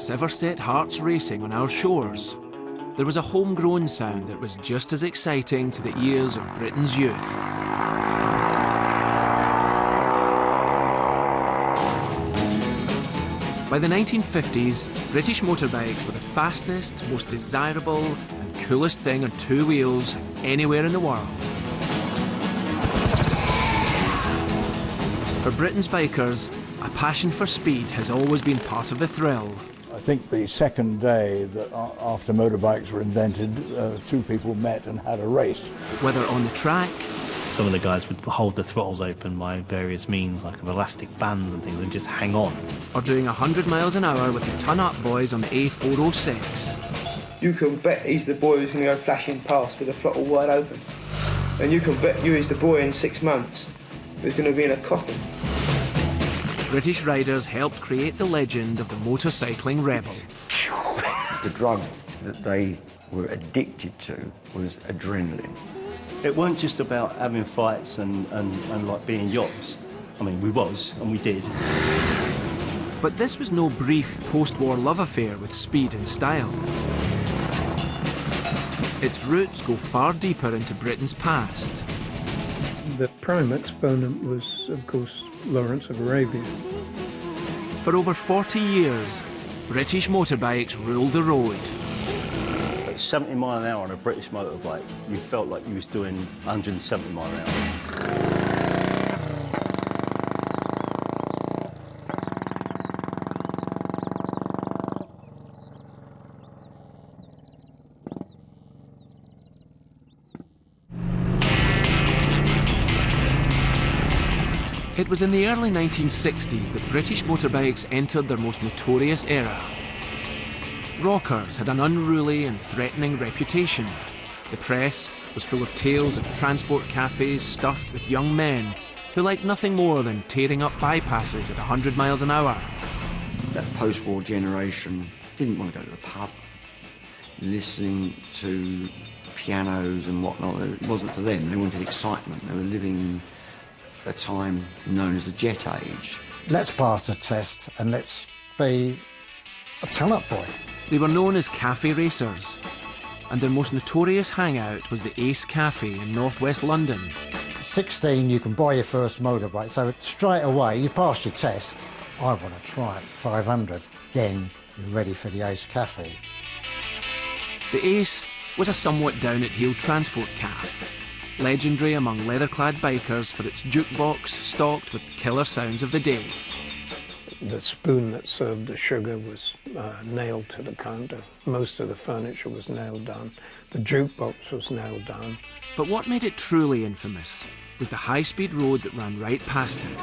us ever set hearts racing on our shores, there was a homegrown sound that was just as exciting to the ears of Britain's youth. By the 1950s, British motorbikes were the fastest, most desirable and coolest thing on two wheels anywhere in the world. For Britain's bikers, a passion for speed has always been part of the thrill. I think the second day that after motorbikes were invented, two people met and had a race. Whether on the track, some of the guys would hold the throttles open by various means, like elastic bands and things, and just hang on. or doing 100 miles an hour with the ton-up boys on the A406. You can bet he's the boy who's going to go flashing past with the throttle wide open. And you can bet you he's the boy in 6 months who's going to be in a coffin. British riders helped create the legend of the motorcycling rebel. The drug that they were addicted to was adrenaline. It weren't just about having fights and like being yobs. I mean, we was, and we did. But this was no brief post-war love affair with speed and style. Its roots go far deeper into Britain's past. The prime exponent was, of course, Lawrence of Arabia. For over 40 years, British motorbikes ruled the road. At 70 mile an hour on a British motorbike, you felt like you was doing 170 mile an hour. It was in the early 1960s that British motorbikes entered their most notorious era. Rockers had an unruly and threatening reputation. The press was full of tales of transport cafes stuffed with young men who liked nothing more than tearing up bypasses at 100 miles an hour. That post-war generation didn't want to go to the pub, listening to pianos and whatnot. It wasn't for them. They wanted excitement. They were living a time known as the jet age. Let's pass a test and let's be a ton-up boy. They were known as cafe racers, and their most notorious hangout was the Ace Cafe in northwest London. 16, you can buy your first motorbike, so straight away you pass your test. I want to try it, 500. Then you're ready for the Ace Cafe. The Ace was a somewhat down-at-heel transport cafe, legendary among leather-clad bikers for its jukebox stocked with killer sounds of the day. The spoon that served the sugar was nailed to the counter. Most of the furniture was nailed down. The jukebox was nailed down. But what made it truly infamous was the high-speed road that ran right past it.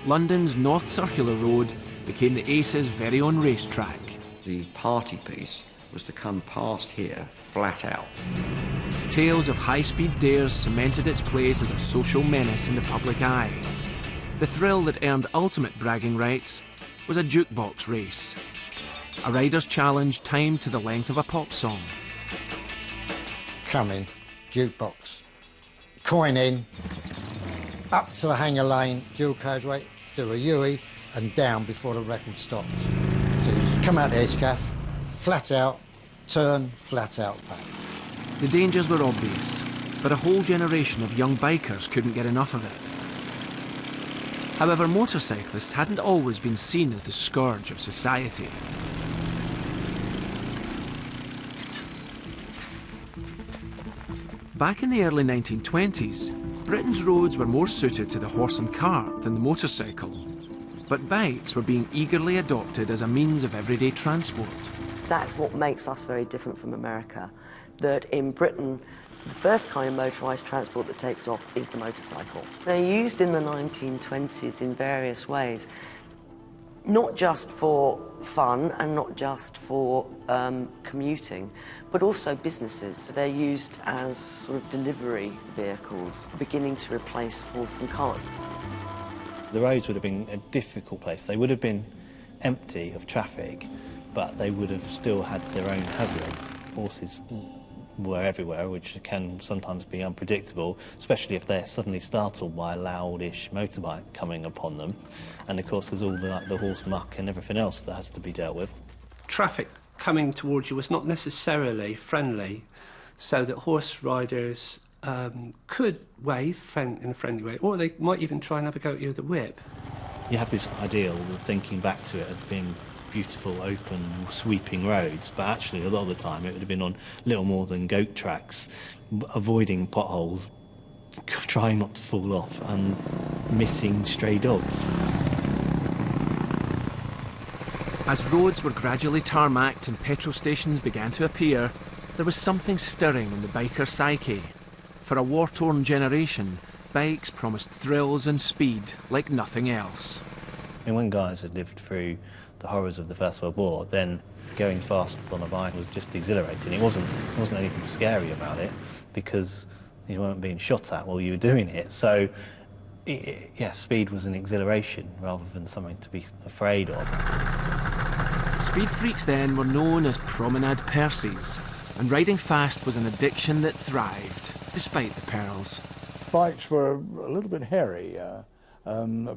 London's North Circular Road became the Ace's very own racetrack. The party piece was to come past here flat out. Tales of high-speed dares cemented its place as a social menace in the public eye. The thrill that earned ultimate bragging rights was a jukebox race. A rider's challenge timed to the length of a pop song. Come in, jukebox, coin in, up to the hanger lane, dual carriageway, do a U-E and down before the record stops. So you just come out the Ace Cafe, flat out, turn, flat out back. The dangers were obvious, but a whole generation of young bikers couldn't get enough of it. However, motorcyclists hadn't always been seen as the scourge of society. Back in the early 1920s, Britain's roads were more suited to the horse and cart than the motorcycle. But bikes were being eagerly adopted as a means of everyday transport. That's what makes us very different from America, that in Britain, the first kind of motorised transport that takes off is the motorcycle. They're used in the 1920s in various ways, not just for fun and not just for commuting, but also businesses. They're used as sort of delivery vehicles, beginning to replace horse and cart. The roads would have been a difficult place. They would have been empty of traffic, but they would have still had their own hazards. Horses were everywhere, which can sometimes be unpredictable, especially if they're suddenly startled by a loudish motorbike coming upon them. And of course there's all the horse muck and everything else that has to be dealt with. traffic coming towards you was not necessarily friendly, so that horse riders could wave in a friendly way, or they might even try and have a go at you with a whip. You have this ideal of thinking back to it of being beautiful, open, sweeping roads, but actually a lot of the time it would have been on little more than goat tracks, avoiding potholes, trying not to fall off, and missing stray dogs. As roads were gradually tarmacked and petrol stations began to appear, there was something stirring in the biker psyche. For a war-torn generation, bikes promised thrills and speed like nothing else. And when guys had lived through the horrors of the First World War, then going fast on a bike was just exhilarating. It wasn't anything scary about it, because you weren't being shot at while you were doing it. So, speed was an exhilaration rather than something to be afraid of. Speed freaks then were known as promenade Percies, and riding fast was an addiction that thrived, despite the perils. Bikes were a little bit hairy,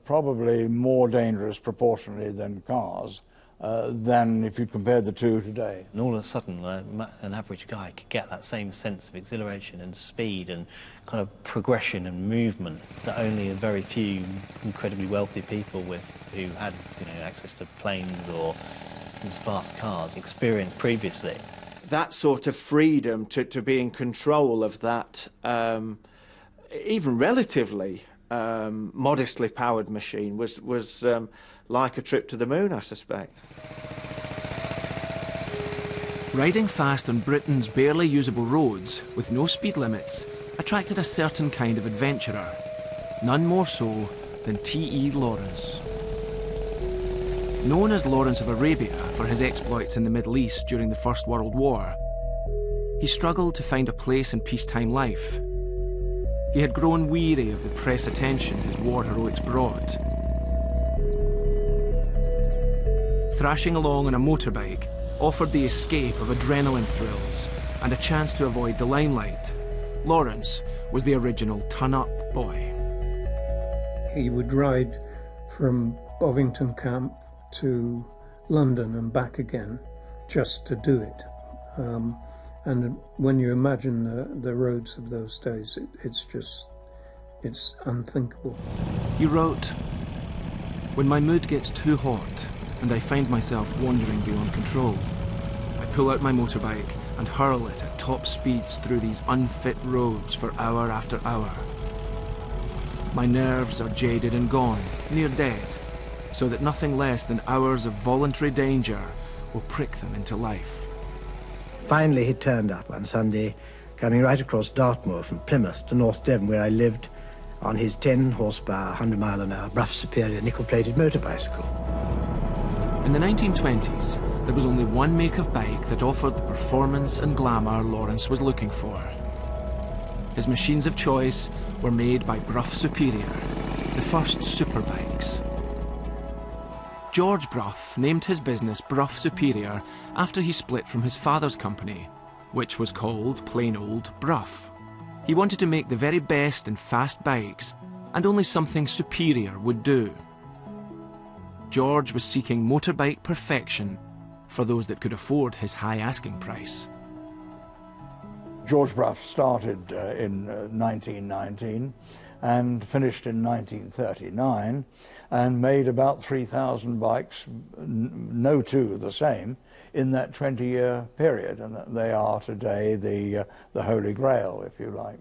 probably more dangerous proportionally than cars, than if you compared the two today. And all of a sudden, an average guy could get that same sense of exhilaration and speed and kind of progression and movement that only a very few incredibly wealthy people who had access to planes or fast cars experienced previously. That sort of freedom to be in control of that, even relatively modestly powered machine was like a trip to the moon, I suspect. Riding fast on Britain's barely usable roads, with no speed limits, attracted a certain kind of adventurer, none more so than T.E. Lawrence. Known as Lawrence of Arabia for his exploits in the Middle East during the First World War, he struggled to find a place in peacetime life. He had grown weary of the press attention his war heroics brought. Thrashing along on a motorbike offered the escape of adrenaline thrills and a chance to avoid the limelight. Lawrence was the original ton-up boy. He would ride from Bovington Camp to London and back again just to do it. And when you imagine the roads of those days, it's unthinkable. He wrote, "When my mood gets too hot and I find myself wandering beyond control, I pull out my motorbike and hurl it at top speeds through these unfit roads for hour after hour. My nerves are jaded and gone, near dead, so that nothing less than hours of voluntary danger will prick them into life." Finally, he turned up one Sunday, coming right across Dartmoor from Plymouth to North Devon, where I lived, on his 10-horsepower, 100-mile-an-hour Brough Superior nickel-plated motor bicycle. In the 1920s, there was only one make of bike that offered the performance and glamour Lawrence was looking for. His machines of choice were made by Brough Superior, the first superbikes. George Brough named his business Brough Superior after he split from his father's company, which was called, plain old, Brough. He wanted to make the very best in fast bikes, and only something superior would do. George was seeking motorbike perfection for those that could afford his high asking price. George Brough started in 1919 and finished in 1939 and made about 3,000 bikes, no two the same, in that 20-year period, and they are today the holy grail, if you like.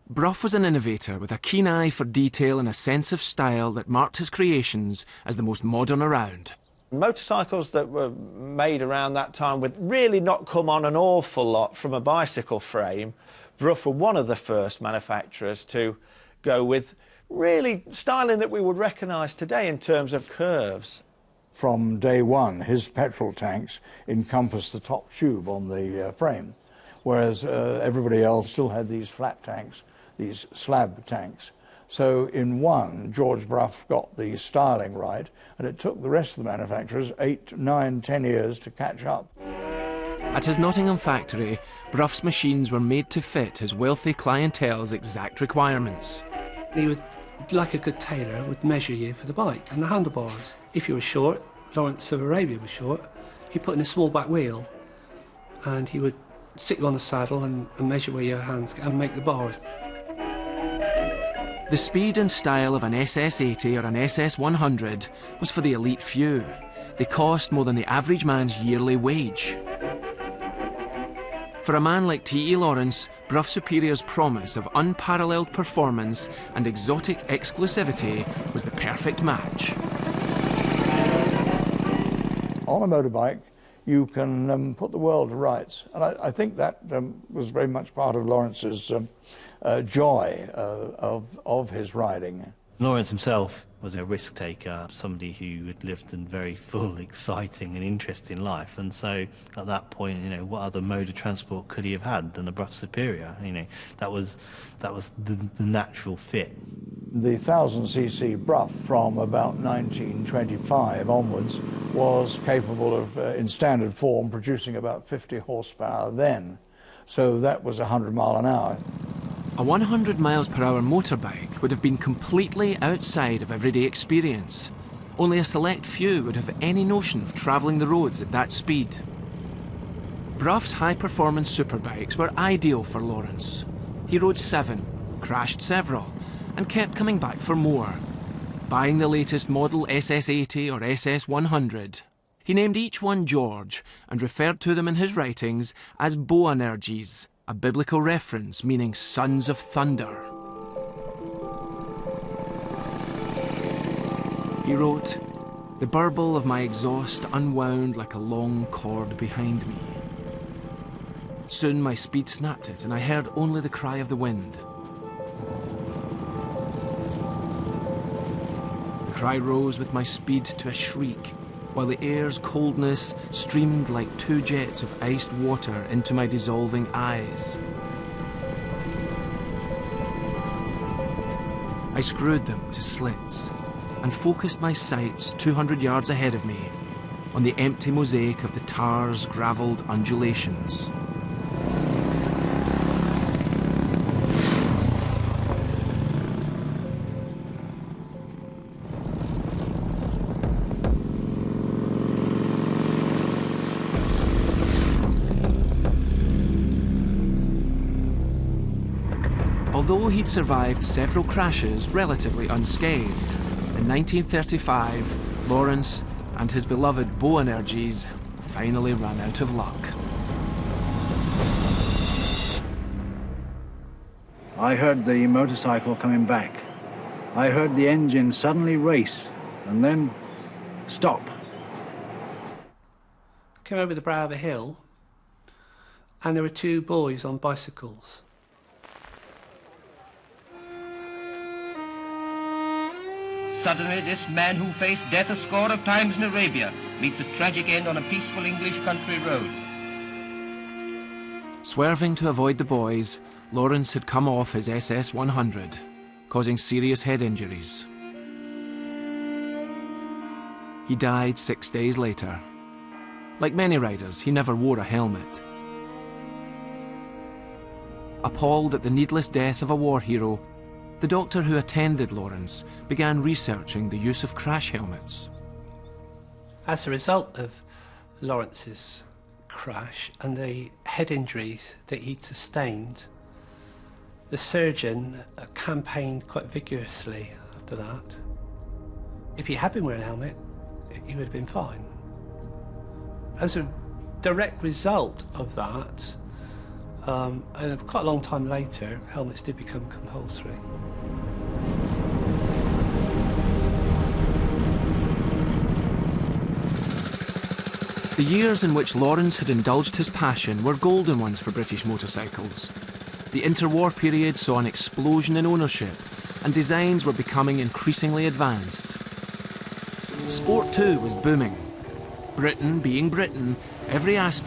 Brough was an innovator with a keen eye for detail and a sense of style that marked his creations as the most modern around. Motorcycles that were made around that time would really not come on an awful lot from a bicycle frame. Brough were one of the first manufacturers to go with really styling that we would recognise today in terms of curves. From day one, his petrol tanks encompassed the top tube on the frame, whereas everybody else still had these flat tanks, these slab tanks. So in one, George Brough got the styling right, and it took the rest of the manufacturers 8, 9, 10 years to catch up. At his Nottingham factory, Brough's machines were made to fit his wealthy clientele's exact requirements. He would, like a good tailor, would measure you for the bike and the handlebars. If you were short, Lawrence of Arabia was short, He put in a small back wheel, and he would sit you on the saddle and measure where your hands and make the bars. The speed and style of an SS80 or an SS100 was for the elite few. They cost more than the average man's yearly wage. For a man like T.E. Lawrence, Brough Superior's promise of unparalleled performance and exotic exclusivity was the perfect match. On a motorbike, you can put the world to rights. And I think that was very much part of Lawrence's joy of his riding. Lawrence himself was a risk taker, somebody who had lived a very full, exciting and interesting life. And so at that point, you know, what other mode of transport could he have had than a Brough Superior? You know, that was the natural fit. The 1000cc Brough from about 1925 onwards was capable of, in standard form, producing about 50 horsepower then. So that was 100 miles an hour. A 100 miles per hour motorbike would have been completely outside of everyday experience. Only a select few would have any notion of travelling the roads at that speed. Brough's high-performance superbikes were ideal for Lawrence. He rode 7, crashed several, and kept coming back for more, buying the latest model SS80 or SS100. He named each one George and referred to them in his writings as Boanerges, a biblical reference meaning sons of thunder. He wrote, "The burble of my exhaust unwound like a long cord behind me. Soon my speed snapped it, and I heard only the cry of the wind. The cry rose with my speed to a shriek, while the air's coldness streamed like 2 jets of iced water into my dissolving eyes. I screwed them to slits and focused my sights 200 yards ahead of me on the empty mosaic of the tar's gravelled undulations. Although he'd survived several crashes relatively unscathed, in 1935, Lawrence and his beloved Boanerges finally ran out of luck. I heard the motorcycle coming back. I heard the engine suddenly race and then stop. Came over the brow of a hill, and there were 2 boys on bicycles. Suddenly, this man who faced death a score of times in Arabia meets a tragic end on a peaceful English country road. Swerving to avoid the boys, Lawrence had come off his SS100, causing serious head injuries. He died 6 days later. Like many riders, he never wore a helmet. Appalled at the needless death of a war hero, the doctor who attended Lawrence began researching the use of crash helmets. As a result of Lawrence's crash and the head injuries that he'd sustained, the surgeon campaigned quite vigorously after that. If he had been wearing a helmet, he would have been fine. As a direct result of that, and quite a long time later, helmets did become compulsory. The years in which Lawrence had indulged his passion were golden ones for British motorcycles. The interwar period saw an explosion in ownership, and designs were becoming increasingly advanced. Sport too was booming. Britain being Britain, every aspect